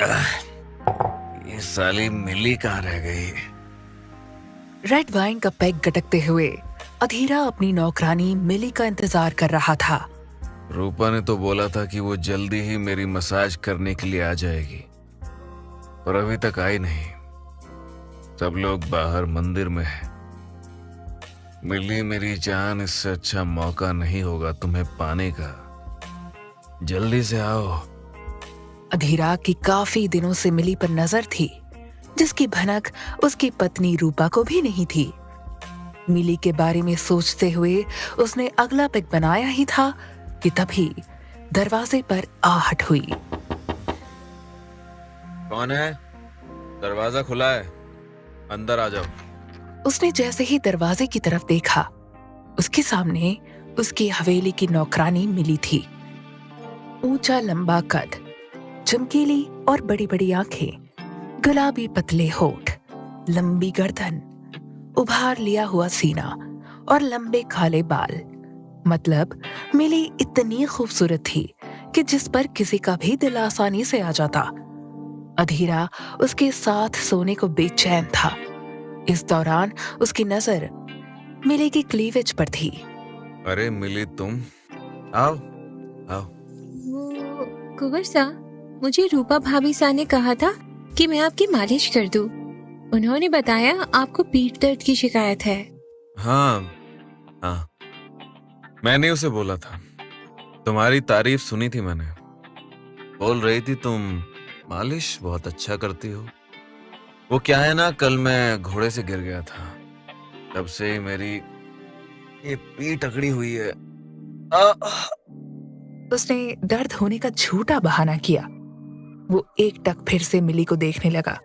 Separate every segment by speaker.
Speaker 1: ये साली मिली कहाँ रह गई?
Speaker 2: रेड वाइन का पैक गटकते हुए अधीरा अपनी नौकरानी मिली का इंतजार कर रहा था।
Speaker 1: रूपा ने तो बोला था कि वो जल्दी ही मेरी मसाज करने के लिए आ जाएगी, पर अभी तक आई नहीं। सब लोग बाहर मंदिर में हैं। मिली मेरी जान, इससे अच्छा मौका नहीं होगा तुम्हें पाने का। जल्दी से आओ।
Speaker 2: अधीरा की काफी दिनों से मिली पर नजर थी, जिसकी भनक उसकी पत्नी रूपा को भी नहीं थी। मिली के बारे में सोचते हुए उसने अगला पैक बनाया ही था कि तभी दरवाजे पर आहट हुई।
Speaker 1: कौन है? दरवाजा खुला है, अंदर आ जाओ।
Speaker 2: उसने जैसे ही दरवाजे की तरफ देखा, उसके सामने उसकी हवेली की नौकरानी मिली थी। ऊंचा लंबा कद, चमकीली और बड़ी बड़ी आंखें, गुलाबी पतले होठ, लंबी गर्दन, उभार लिया हुआ सीना और लंबे काले बाल। मतलब मिली इतनी खूबसूरत थी कि जिस पर किसी का भी दिल आसानी से आ जाता। अधीरा उसके साथ सोने को बेचैन था। इस दौरान उसकी नजर मिली की क्लीवेज पर थी।
Speaker 1: अरे मिली, तुम आओ आओ।
Speaker 3: कुंवर सा, मुझे रूपा भाभी सा ने कहा था कि मैं आपकी मालिश कर दूं। उन्होंने बताया आपको पीठ दर्द की शिकायत है।
Speaker 1: हाँ हाँ, मैंने उसे बोला था। तुम्हारी तारीफ सुनी थी मैंने। बोल रही थी तुम मालिश बहुत अच्छा करती हो। वो क्या है ना, कल मैं घोड़े से गिर गया था, तब से ही मेरी ये पीठ अकड़ी हुई है।
Speaker 2: उसने दर्द होने का झूठा बहाना किया। वो एकटक फिर से मिली को देखने लगा।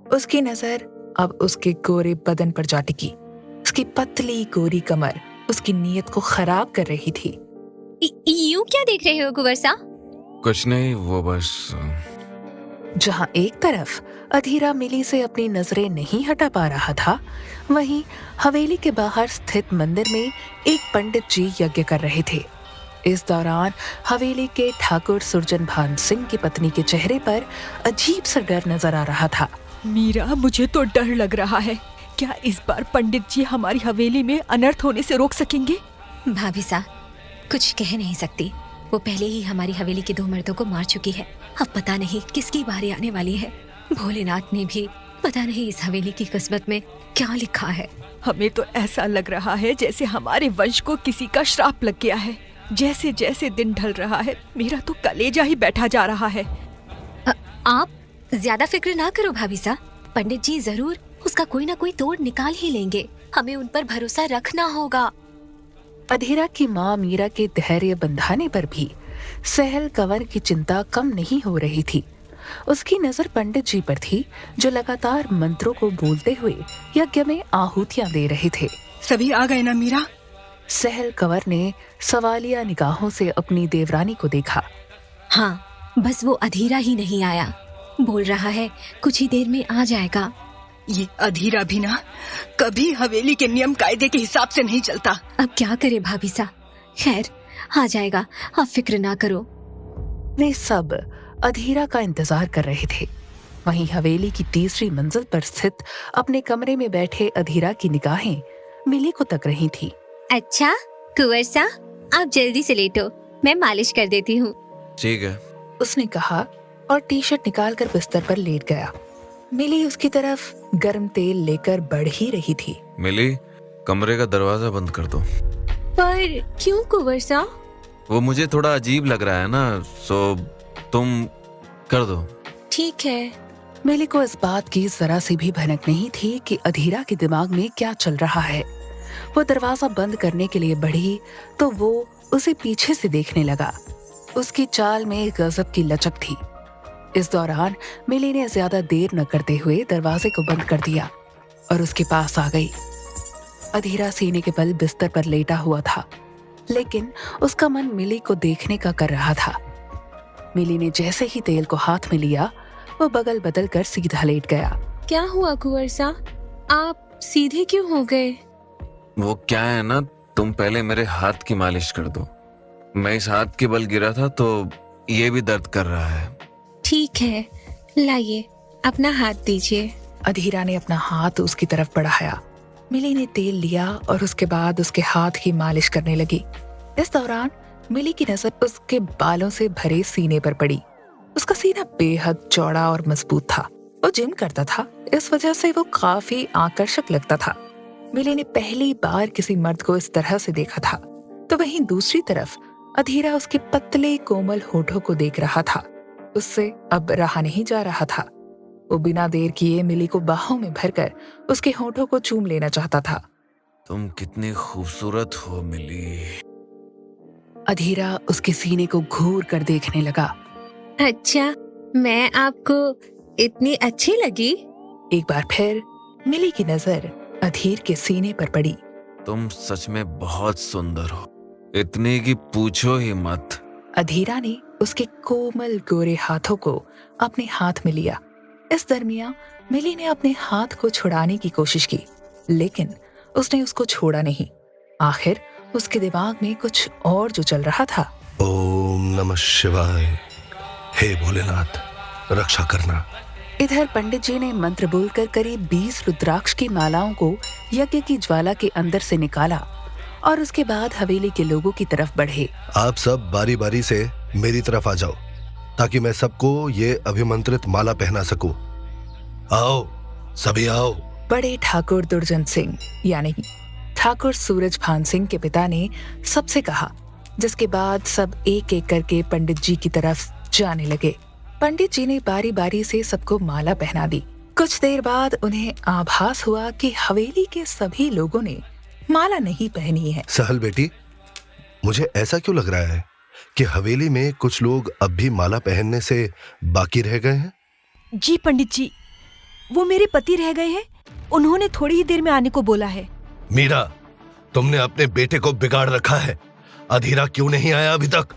Speaker 2: उसकी नजर अब उसके गोरे बदन पर जा टिकी। उसकी पतली गोरी कमर उसकी नीयत को खराब कर रही थी।
Speaker 3: यूं क्या देख रहे हो कुंवर सा?
Speaker 1: कुछ नहीं, वो बस।
Speaker 2: जहां एक तरफ अधीरा मिली से अपनी नजरें नहीं हटा पा रहा था, वहीं हवेली के बाहर स्थित मंदिर में एक पंडित जी यज्ञ कर रहे थे। इस दौरान हवेली के ठाकुर सुरजन भान सिंह की पत्नी के चेहरे पर अजीब सा डर नजर आ रहा था।
Speaker 4: मीरा, मुझे तो डर लग रहा है। क्या इस बार पंडित जी हमारी हवेली में अनर्थ होने से रोक सकेंगे?
Speaker 3: भाभी सा कुछ कह नहीं सकती। वो पहले ही हमारी हवेली के 2 मर्दों को मार चुकी है। अब पता नहीं किसकी बारी आने वाली है। भोलेनाथ ने भी पता नहीं इस हवेली की किस्मत में क्या लिखा है।
Speaker 4: हमें तो ऐसा लग रहा है जैसे हमारे वंश को किसी का श्राप लग गया है। जैसे जैसे दिन ढल रहा है, मेरा तो कलेजा ही बैठा जा रहा है।
Speaker 3: आप ज्यादा फिक्र ना करो भाभी सा। पंडित जी जरूर उसका कोई ना कोई तोड़ निकाल ही लेंगे। हमें उन पर भरोसा रखना होगा।
Speaker 2: अधीरा की माँ मीरा के धैर्य बंधाने पर भी सहल कंवर की चिंता कम नहीं हो रही थी। उसकी नजर पंडित जी पर थी, जो लगातार मंत्रों को बोलते हुए यज्ञ में आहुतियां दे रहे थे।
Speaker 4: सभी आ गए ना मीरा?
Speaker 2: सहल कंवर ने सवालिया निगाहों से अपनी देवरानी को देखा।
Speaker 3: हाँ, बस वो अधीरा ही नहीं आया। बोल रहा है कुछ ही देर में आ जाएगा।
Speaker 4: ये अधीरा भी ना कभी हवेली के नियम कायदे के हिसाब से नहीं चलता।
Speaker 3: अब क्या करे भाभी सा। खैर आ जाएगा, आप फिक्र ना करो।
Speaker 2: वे सब अधीरा का इंतजार कर रहे थे। वहीं हवेली की तीसरी मंजिल पर स्थित अपने कमरे में बैठे अधीरा की निगाहें मिली को तक रही थी।
Speaker 3: अच्छा कुंवर सा, आप जल्दी से लेटो, मैं मालिश कर देती हूँ।
Speaker 1: ठीक है,
Speaker 2: उसने कहा और टी शर्ट निकालकर बिस्तर पर लेट गया। मिली उसकी तरफ गर्म तेल लेकर बढ़ ही रही थी।
Speaker 1: मिली, कमरे का दरवाजा बंद कर दो।
Speaker 3: पर क्यों कुंवर सा?
Speaker 1: वो मुझे थोड़ा अजीब लग रहा है ना, सो तुम कर दो।
Speaker 3: ठीक है।
Speaker 2: मिली को इस बात की जरा सी भी भनक नहीं थी कि अधीरा के दिमाग में क्या चल रहा है। वो दरवाजा बंद करने के लिए बढ़ी तो वो उसे पीछे से देखने लगा। उसकी चाल में गजब की लचक थी। इस दौरान मिली ने ज्यादा देर न करते हुए दरवाजे को बंद कर दिया और उसके पास आ गई। अधीरा सीने के बल बिस्तर पर लेटा हुआ था, लेकिन उसका मन मिली को देखने का कर रहा था। मिली ने जैसे ही तेल को हाथ में लिया, वो बगल बदल कर सीधा लेट गया।
Speaker 3: क्या हुआ कुंवर सा, आप सीधे क्यों हो गए?
Speaker 1: वो क्या है ना, तुम पहले मेरे हाथ की मालिश कर दो। मैं इस हाथ के बल गिरा था तो ये भी दर्द कर रहा है।
Speaker 3: ठीक है, लाइए, अपना हाथ दीजिए।
Speaker 2: अधीरा ने अपना हाथ उसकी तरफ बढ़ाया। मिली ने तेल लिया और उसके बाद उसके हाथ की मालिश करने लगी। इस दौरान मिली की नजर उसके बालों से भरे सीने पर पड़ी। उसका सीना बेहद चौड़ा और मजबूत था। वो जिम करता था, इस वजह से वो काफी आकर्षक लगता था। मिली ने पहली बार किसी मर्द को इस तरह से देखा था। तो वहीं दूसरी तरफ अधीरा उसके पतले कोमल होठों को देख रहा था। उससे अब रहा नहीं जा रहा था। वो बिना देर किए मिली को बाहों में भरकर उसके होठों को चूम लेना चाहता था।
Speaker 1: तुम कितनी खूबसूरत हो मिली।
Speaker 2: अधीरा उसके सीने को घूर कर देखने लगा।
Speaker 3: अच्छा, मैं आपको इतनी अच्छी लगी?
Speaker 2: एक बार फिर मिली की नजर अधीर के सीने पर पड़ी।
Speaker 1: तुम सच में बहुत सुंदर हो, इतनी कि पूछो ही मत।
Speaker 2: अधीरा ने उसके कोमल गोरे हाथों को अपने हाथ में लिया। इस दरमियान मिली ने अपने हाथ को छुड़ाने की कोशिश की, लेकिन उसने उसको छोड़ा नहीं। आखिर उसके दिमाग में कुछ और जो चल रहा था।
Speaker 5: ओम नमः शिवाय। हे भोलेनाथ, रक्षा करना।
Speaker 2: इधर पंडित जी ने मंत्र बोलकर करीब 20 रुद्राक्ष की मालाओं को यज्ञ की ज्वाला के अंदर से निकाला और उसके बाद हवेली के लोगों की तरफ बढ़े।
Speaker 5: आप सब बारी बारी से मेरी तरफ आ जाओ ताकि मैं सबको ये अभिमंत्रित माला पहना सकूं। आओ, सभी आओ।
Speaker 2: बड़े ठाकुर दुर्जन सिंह यानी ठाकुर सूरज भान सिंह के पिता ने सबसे कहा, जिसके बाद सब एक एक करके पंडित जी की तरफ जाने लगे। पंडित जी ने बारी बारी से सबको माला पहना दी। कुछ देर बाद उन्हें आभास हुआ कि हवेली के सभी लोगों ने माला नहीं पहनी है।
Speaker 5: सहल बेटी, मुझे ऐसा क्यों लग रहा है कि हवेली में कुछ लोग अब भी माला पहनने से बाकी रह गए हैं?
Speaker 4: जी पंडित जी, वो मेरे पति रह गए हैं। उन्होंने थोड़ी ही देर में आने को बोला है।
Speaker 5: मीरा, तुमने अपने बेटे को बिगाड़ रखा है। अधीरा क्यों नहीं आया अभी तक?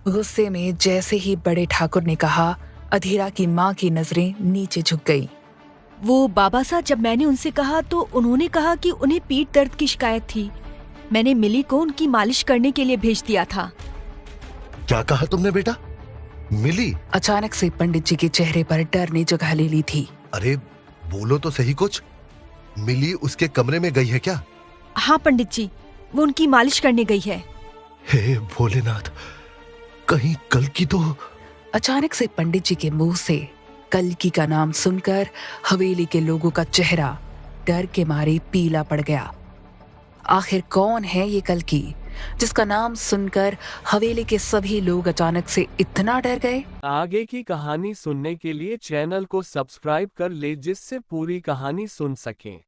Speaker 2: गुस्से में जैसे ही बड़े ठाकुर ने कहा, अधीरा की माँ की नजरें नीचे झुक गई।
Speaker 4: वो बाबा साहब, जब मैंने उनसे कहा तो उन्होंने कहा कि उन्हें पीठ दर्द की शिकायत थी। मैंने मिली को उनकी मालिश करने के लिए भेज दिया था।
Speaker 5: क्या कहा तुमने बेटा? मिली?
Speaker 2: अचानक से पंडित जी के चेहरे पर डर ने जगह ले ली थी।
Speaker 5: अरे बोलो तो सही कुछ। मिली उसके कमरे में गई है क्या?
Speaker 4: हाँ पंडित जी, वो उनकी मालिश करने गई है।
Speaker 5: हे भोलेनाथ, कहीं कल की तो।
Speaker 2: अचानक से पंडित जी के मुंह से कल्कि का नाम सुनकर हवेली के लोगों का चेहरा डर के मारे पीला पड़ गया। आखिर कौन है ये कल्कि, जिसका नाम सुनकर हवेली के सभी लोग अचानक से इतना डर गए?
Speaker 6: आगे की कहानी सुनने के लिए चैनल को सब्सक्राइब कर ले, जिससे पूरी कहानी सुन सकें।